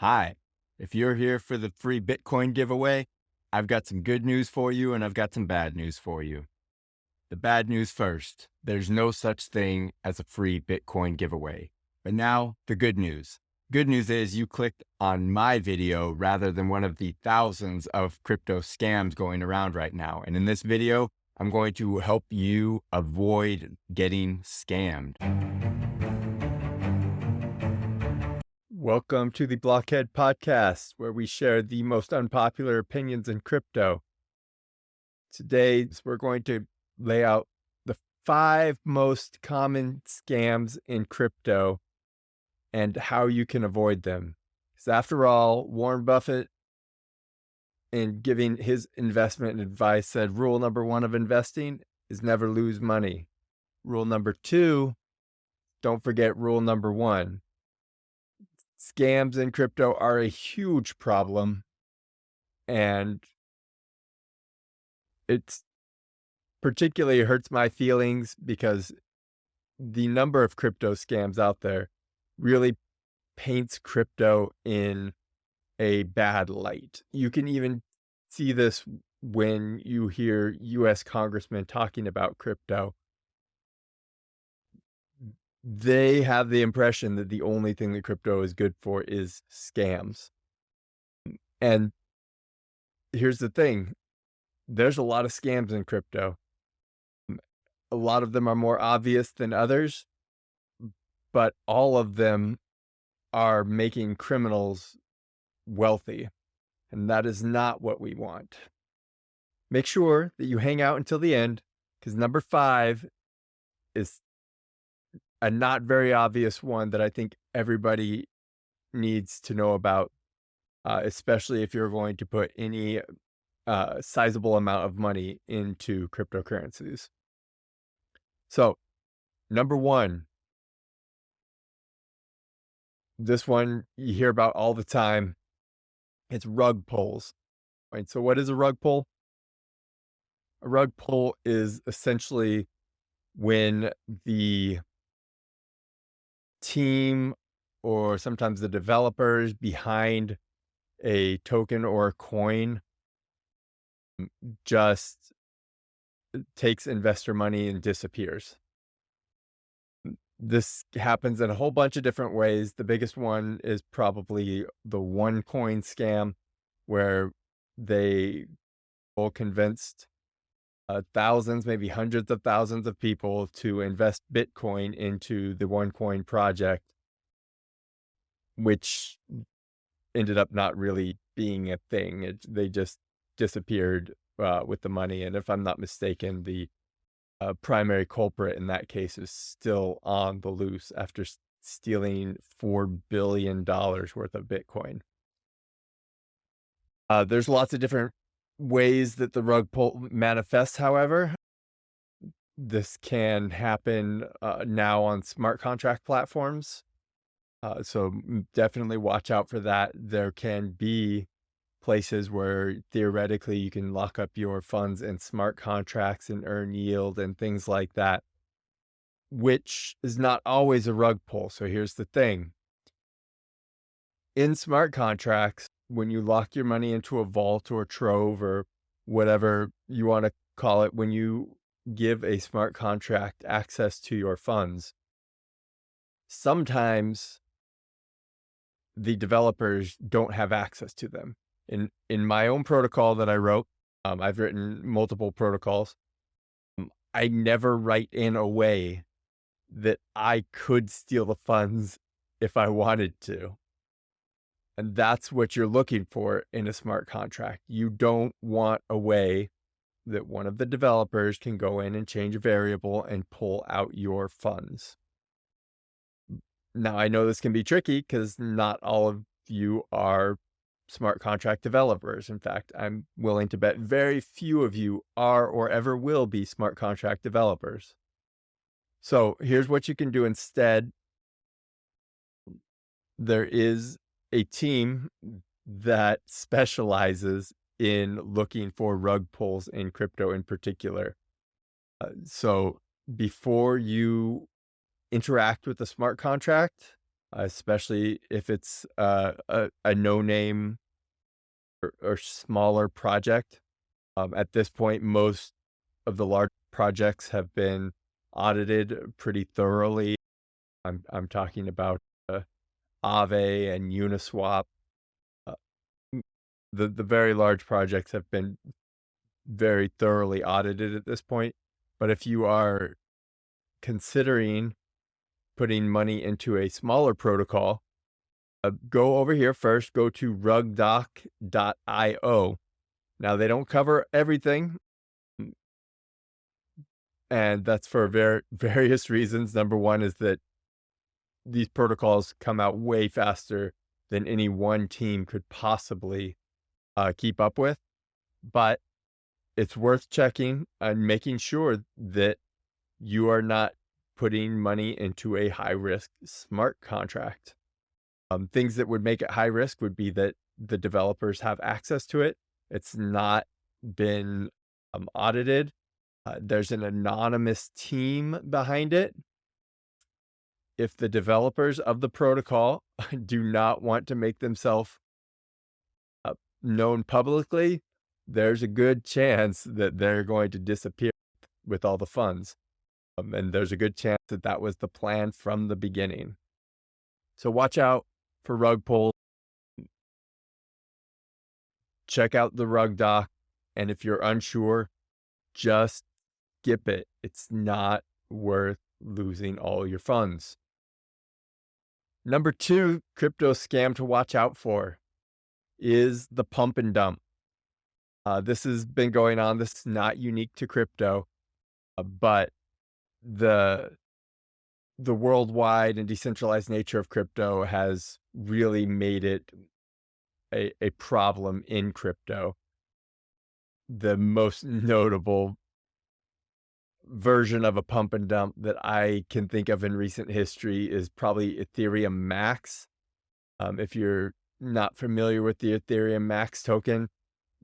Hi, if you're here for the free Bitcoin giveaway, I've got some good news for you and I've got some bad news for you. The bad news first, there's no such thing as a free Bitcoin giveaway. But now, the good news. Good news is you clicked on my video rather than one of the thousands of crypto scams going around right now. And in this video, I'm going to help you avoid getting scammed. Welcome to the Blockhead Podcast, where we share the most unpopular opinions in crypto. Today, we're going to lay out the 5 most common scams in crypto and how you can avoid them. Because after all, Warren Buffett, in giving his investment advice, said rule number 1 of investing is never lose money. Rule number 2, don't forget rule number 1. Scams in crypto are a huge problem, and it's particularly hurts my feelings because the number of crypto scams out there really paints crypto in a bad light. You can even see this when you hear US congressmen talking about crypto. They have the impression that the only thing that crypto is good for is scams. And here's the thing, there's a lot of scams in crypto. A lot of them are more obvious than others, but all of them are making criminals wealthy, and that is not what we want. Make sure that you hang out until the end, because number 5 is a not very obvious one that I think everybody needs to know about, especially if you're going to put any sizable amount of money into cryptocurrencies. So, number 1, this one you hear about all the time. It's rug pulls. Right? So what is a rug pull? A rug pull is essentially when the team or sometimes the developers behind a token or a coin just takes investor money and disappears. This happens in a whole bunch of different ways. The biggest one is probably the OneCoin scam, where they all convinced thousands, maybe hundreds of thousands of people to invest Bitcoin into the OneCoin project, which ended up not really being a thing. They just disappeared with the money. And if I'm not mistaken, the primary culprit in that case is still on the loose after stealing $4 billion worth of Bitcoin. There's lots of different ways that the rug pull manifests, however. This can happen now on smart contract platforms. So definitely watch out for that. There can be places where theoretically you can lock up your funds in smart contracts and earn yield and things like that, which is not always a rug pull. So here's the thing. In smart contracts, when you lock your money into a vault or trove or whatever you want to call it, when you give a smart contract access to your funds, sometimes the developers don't have access to them. In my own protocol that I wrote, I've written multiple protocols. I never write in a way that I could steal the funds if I wanted to. And that's what you're looking for in a smart contract. You don't want a way that one of the developers can go in and change a variable and pull out your funds. Now, I know this can be tricky because not all of you are smart contract developers. In fact, I'm willing to bet very few of you are or ever will be smart contract developers. So here's what you can do instead. There is a team that specializes in looking for rug pulls in crypto in particular. So before you interact with the smart contract, especially if it's a no-name or smaller project. At this point, most of the large projects have been audited pretty thoroughly. I'm talking about Aave and Uniswap. Uh, the very large projects have been very thoroughly audited at this point. But if you are considering putting money into a smaller protocol, go over here first, go to rugdoc.io. Now, they don't cover everything, and that's for various reasons. Number one is that these protocols come out way faster than any one team could possibly keep up with. But it's worth checking and making sure that you are not putting money into a high risk smart contract. Things that would make it high risk would be that the developers have access to it. It's not been audited. There's an anonymous team behind it. If the developers of the protocol do not want to make themselves known publicly, there's a good chance that they're going to disappear with all the funds. And there's a good chance that that was the plan from the beginning. So watch out for rug pulls. Check out the rug doc. And if you're unsure, just skip it. It's not worth losing all your funds. Number 2 crypto scam to watch out for is the pump and dump. This has been going on. This is not unique to crypto, but the worldwide and decentralized nature of crypto has really made it a problem in crypto. The most notable version of a pump and dump that I can think of in recent history is probably Ethereum Max. If you're not familiar with the Ethereum Max token,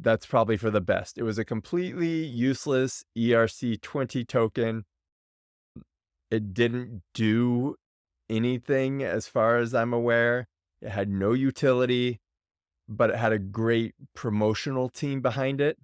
that's probably for the best. It was a completely useless ERC20 token. It didn't do anything as far as I'm aware. It had no utility, but it had a great promotional team behind it.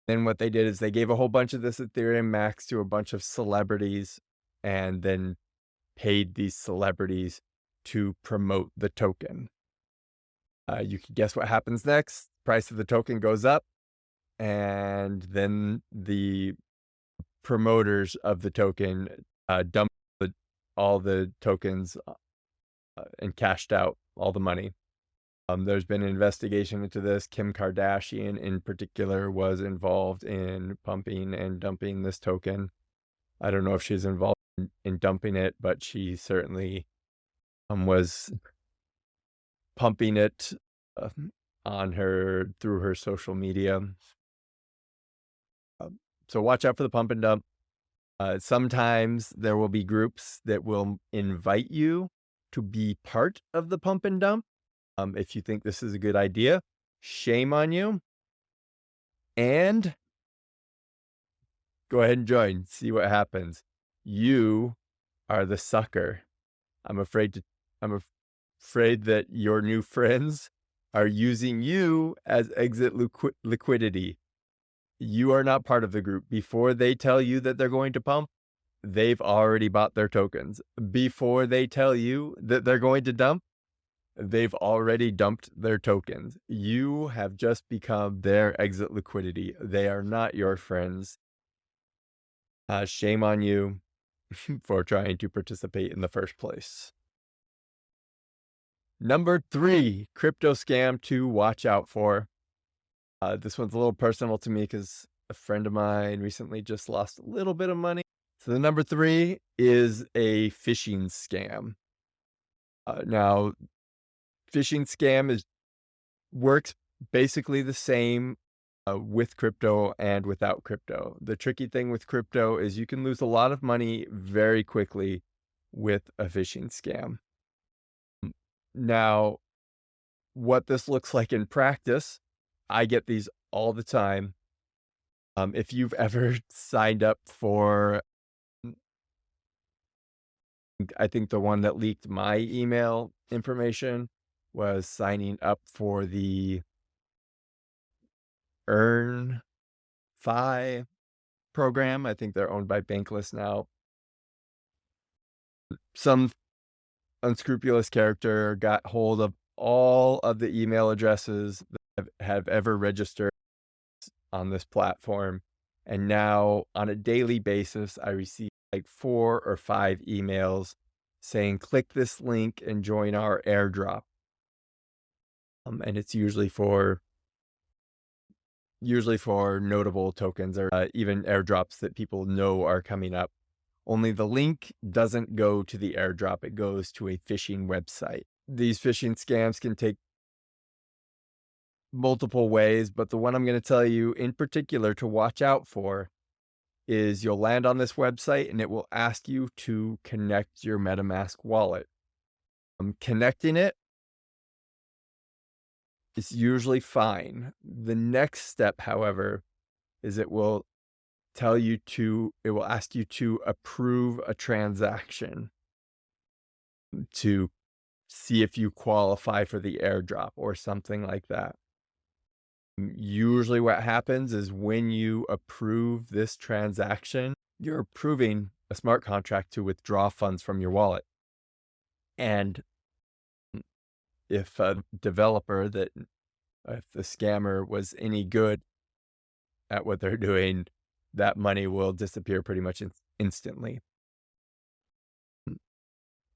And what they did is they gave a whole bunch of this Ethereum Max to a bunch of celebrities and then paid these celebrities to promote the token. You can guess what happens next. Price of the token goes up, and then the promoters of the token dumped all the tokens and cashed out all the money. There's been an investigation into this. Kim Kardashian, in particular, was involved in pumping and dumping this token. I don't know if she's involved in dumping it, but she certainly was pumping it through her social media. So watch out for the pump and dump. Sometimes there will be groups that will invite you to be part of the pump and dump. If you think this is a good idea, shame on you. And go ahead and join, see what happens. You are the sucker. I'm afraid that your new friends are using you as exit liquidity. You are not part of the group. Before they tell you that they're going to pump, they've already bought their tokens. Before they tell you that they're going to dump, they've already dumped their tokens. You have just become their exit liquidity. They are not your friends. Shame on you for trying to participate in the first place. Number 3, crypto scam to watch out for. This one's a little personal to me because a friend of mine recently just lost a little bit of money. So the number 3 is a phishing scam. Now, phishing scam works basically the same with crypto and without crypto. The tricky thing with crypto is you can lose a lot of money very quickly with a phishing scam. Now, what this looks like in practice, I get these all the time. If you've ever signed up for I think the one that leaked my email information was signing up for the Earn Fi program. I think they're owned by Bankless now. Some unscrupulous character got hold of all of the email addresses that have ever registered on this platform. And now on a daily basis, I receive like 4 or 5 emails saying, click this link and join our airdrop. And it's usually for notable tokens or even airdrops that people know are coming up. Only the link doesn't go to the airdrop, it goes to a phishing website. These phishing scams can take multiple ways, but the one I'm going to tell you in particular to watch out for is you'll land on this website and it will ask you to connect your MetaMask wallet. Connecting it is usually fine. The next step, however, is it will ask you to approve a transaction to see if you qualify for the airdrop or something like that. Usually what happens is when you approve this transaction, you're approving a smart contract to withdraw funds from your wallet. And if the scammer was any good at what they're doing, that money will disappear pretty much instantly.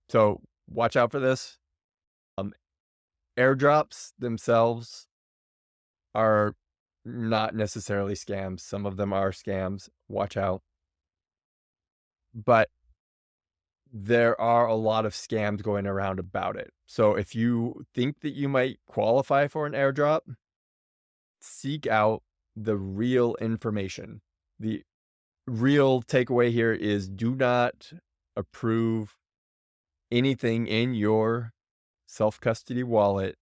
So watch out for this. Airdrops themselves are not necessarily scams. Some of them are scams. Watch out. But there are a lot of scams going around about it. So if you think that you might qualify for an airdrop, seek out the real information. The real takeaway here is do not approve anything in your self-custody wallet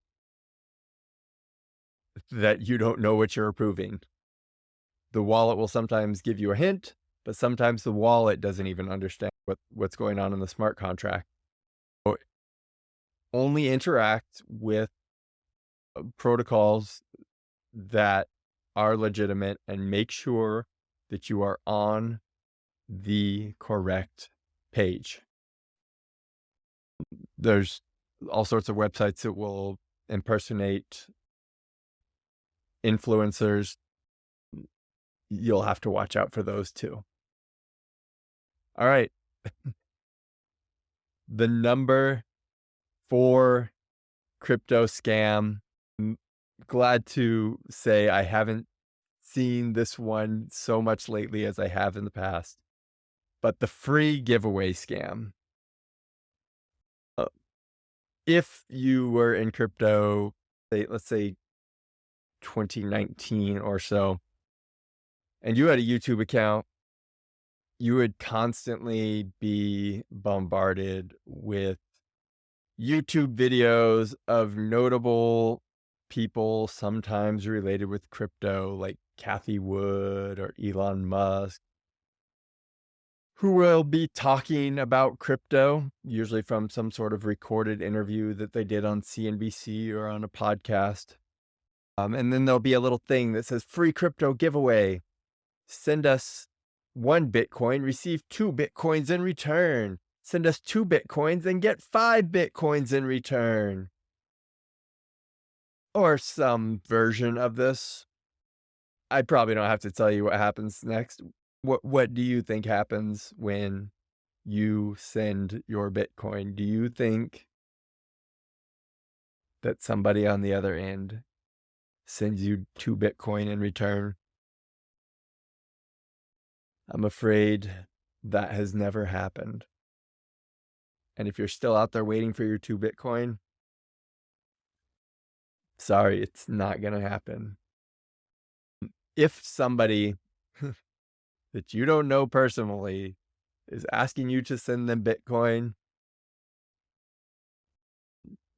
that you don't know what you're approving. The wallet will sometimes give you a hint, but sometimes the wallet doesn't even understand what's going on in the smart contract. So only interact with protocols that are legitimate and make sure that you are on the correct page. There's all sorts of websites that will impersonate influencers. You'll have to watch out for those too. All right. The number 4 crypto scam. Glad to say I haven't seen this one so much lately as I have in the past. But the free giveaway scam. If you were in crypto, let's say 2019 or so, and you had a YouTube account, you would constantly be bombarded with YouTube videos of notable people, sometimes related with crypto, like Kathy Wood or Elon Musk, who will be talking about crypto, usually from some sort of recorded interview that they did on CNBC or on a podcast. And then there'll be a little thing that says free crypto giveaway. Send us 1 Bitcoin, receive 2 Bitcoins in return. Send us 2 Bitcoins and get 5 Bitcoins in return. Or some version of this. I probably don't have to tell you what happens next. What do you think happens when you send your Bitcoin? Do you think that somebody on the other end sends you 2 Bitcoin in return? I'm afraid that has never happened. And if you're still out there waiting for your 2 Bitcoin, sorry, it's not going to happen. If somebody that you don't know personally is asking you to send them Bitcoin,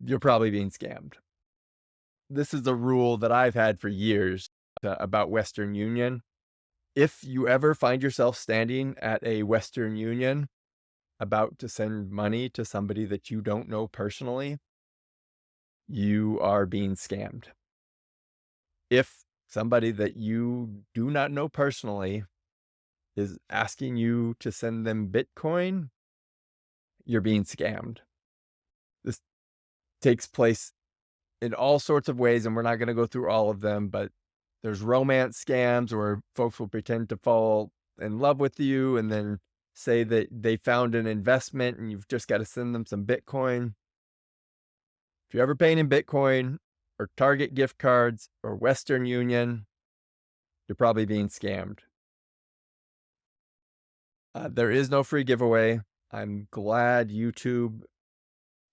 you're probably being scammed. This is a rule that I've had for years about Western Union. If you ever find yourself standing at a Western Union about to send money to somebody that you don't know personally, you are being scammed. If somebody that you do not know personally is asking you to send them Bitcoin, you're being scammed. This takes place in all sorts of ways, and we're not going to go through all of them, but there's romance scams where folks will pretend to fall in love with you and then say that they found an investment and you've just got to send them some Bitcoin. If you're ever paying in Bitcoin or Target gift cards or Western Union, you're probably being scammed. There is no free giveaway. I'm glad YouTube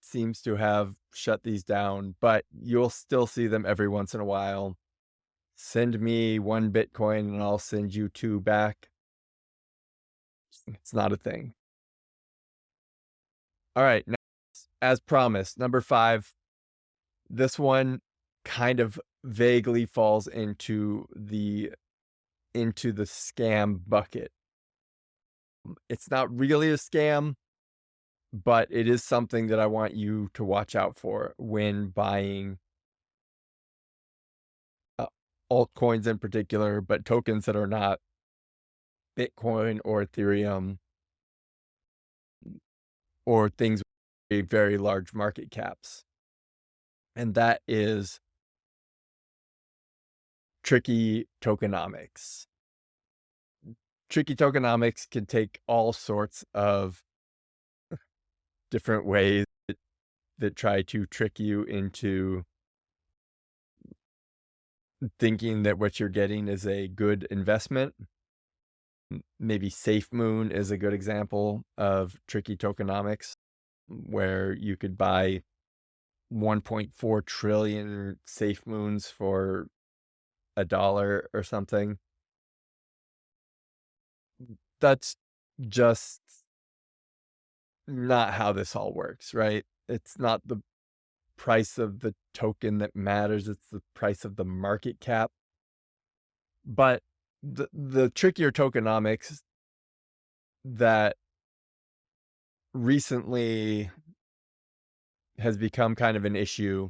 seems to have shut these down, but you'll still see them every once in a while. Send me 1 Bitcoin and I'll send you 2 back. It's not a thing. All right, now, as promised, number 5, this one kind of vaguely falls into the scam bucket. It's not really a scam, but it is something that I want you to watch out for when buying uh, altcoins in particular, but tokens that are not Bitcoin or Ethereum or things with very large market caps. And that is tricky tokenomics. Tricky tokenomics can take all sorts of different ways that try to trick you into thinking that what you're getting is a good investment. Maybe SafeMoon is a good example of tricky tokenomics, where you could buy 1.4 trillion SafeMoons for $1 or something. That's just not how this all works, right? It's not the price of the token that matters, it's the price of the market cap. But the trickier tokenomics that recently has become kind of an issue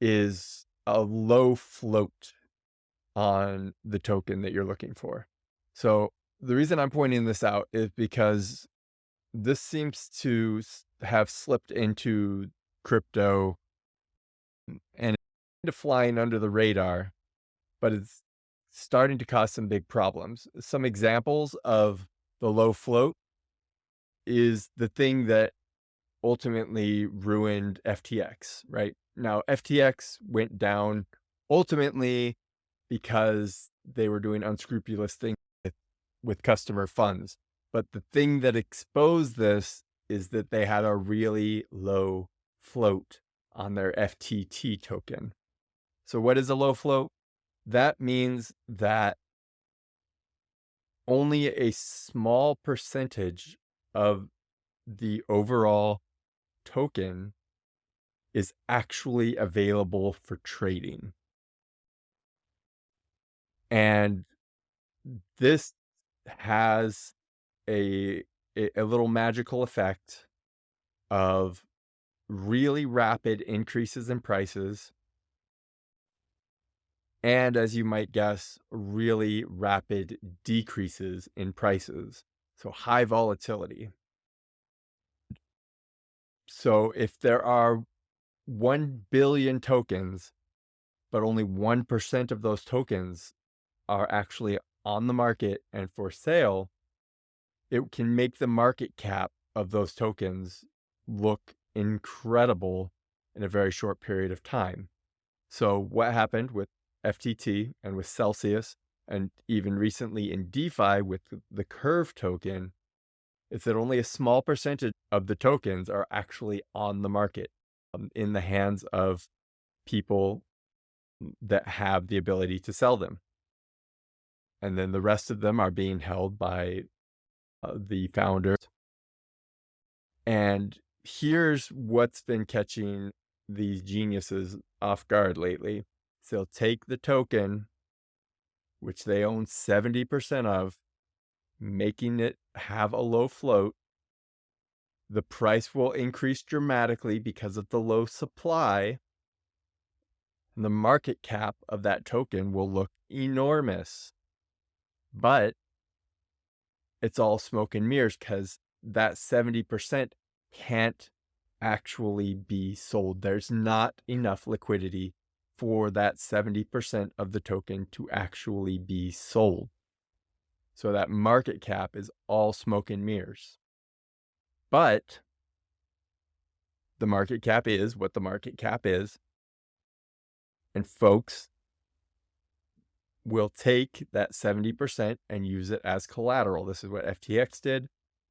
is a low float on the token that you're looking for. So the reason I'm pointing this out is because this seems to have slipped into crypto and kind of flying under the radar, but it's starting to cause some big problems. Some examples of the low float is the thing that ultimately ruined FTX, right? Now, FTX went down ultimately because they were doing unscrupulous things with customer funds. But the thing that exposed this is that they had a really low float on their FTT token. So what is a low float? That means that only a small percentage of the overall token is actually available for trading. And this has a a little magical effect of really rapid increases in prices and, as you might guess, really rapid decreases in prices. So high volatility. So if there are 1 billion tokens, but only 1% of those tokens are actually on the market and for sale, it can make the market cap of those tokens look incredible in a very short period of time. So what happened with FTT and with Celsius, and even recently in DeFi with the Curve token, is that only a small percentage of the tokens are actually on the market, in the hands of people that have the ability to sell them. And then the rest of them are being held by the founders. And here's what's been catching these geniuses off guard lately. So they'll take the token, which they own 70% of, making it have a low float, the price will increase dramatically because of the low supply, and the market cap of that token will look enormous. But it's all smoke and mirrors because that 70% can't actually be sold. There's not enough liquidity for that 70% of the token to actually be sold. So that market cap is all smoke and mirrors. But the market cap is what the market cap is. And folks will take that 70% and use it as collateral. This is what FTX did.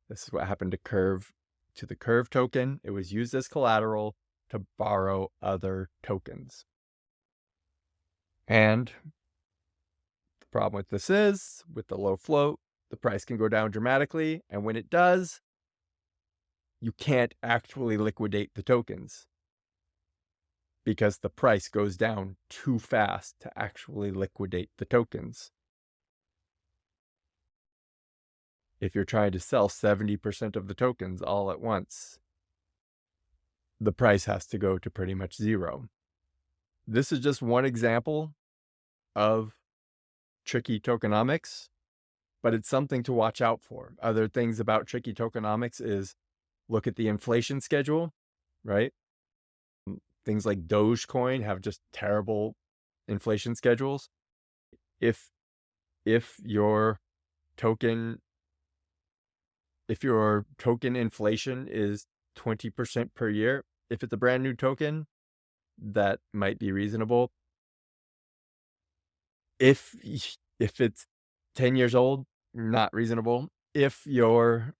This is what happened to the Curve token. It was used as collateral to borrow other tokens. And the problem with this is, with the low float, the price can go down dramatically. And when it does, you can't actually liquidate the tokens because the price goes down too fast to actually liquidate the tokens. If you're trying to sell 70% of the tokens all at once, the price has to go to pretty much zero. This is just one example of tricky tokenomics, but it's something to watch out for. Other things about tricky tokenomics is look at the inflation schedule, right? Things like Dogecoin have just terrible inflation schedules. If your token inflation is 20% per year, if it's a brand new token, that might be reasonable. If it's 10 years old, not reasonable. If your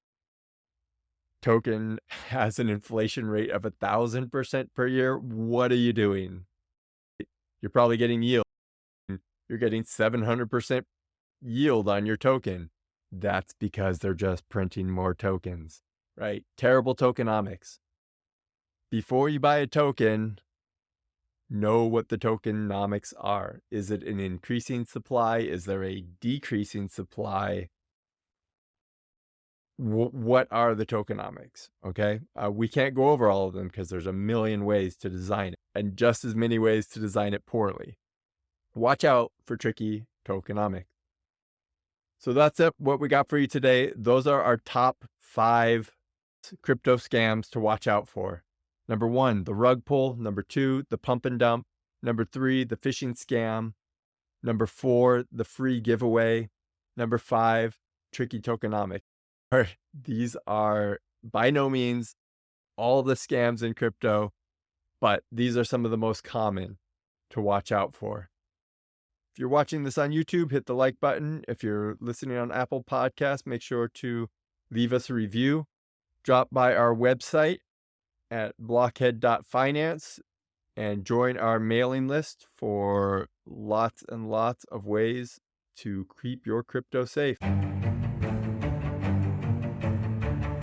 token has an inflation rate of 1,000% per year, what are you doing? You're probably getting yield. You're getting 700% yield on your token. That's because they're just printing more tokens, right? Terrible tokenomics. Before you buy a token, know what the tokenomics are. Is it an increasing supply? Is there a decreasing supply? What are the tokenomics? Okay. We can't go over all of them because there's a million ways to design it and just as many ways to design it poorly. Watch out for tricky tokenomics. So that's it. What we got for you today. Those are our top 5 crypto scams to watch out for. Number 1, the rug pull. Number 2, the pump and dump. Number 3, the phishing scam. Number 4, the free giveaway. Number 5, tricky tokenomics. These are by no means all the scams in crypto, but these are some of the most common to watch out for. If you're watching this on YouTube, hit the like button. If you're listening on Apple Podcasts, make sure to leave us a review. Drop by our website at Blockhead.Finance and join our mailing list for lots and lots of ways to keep your crypto safe.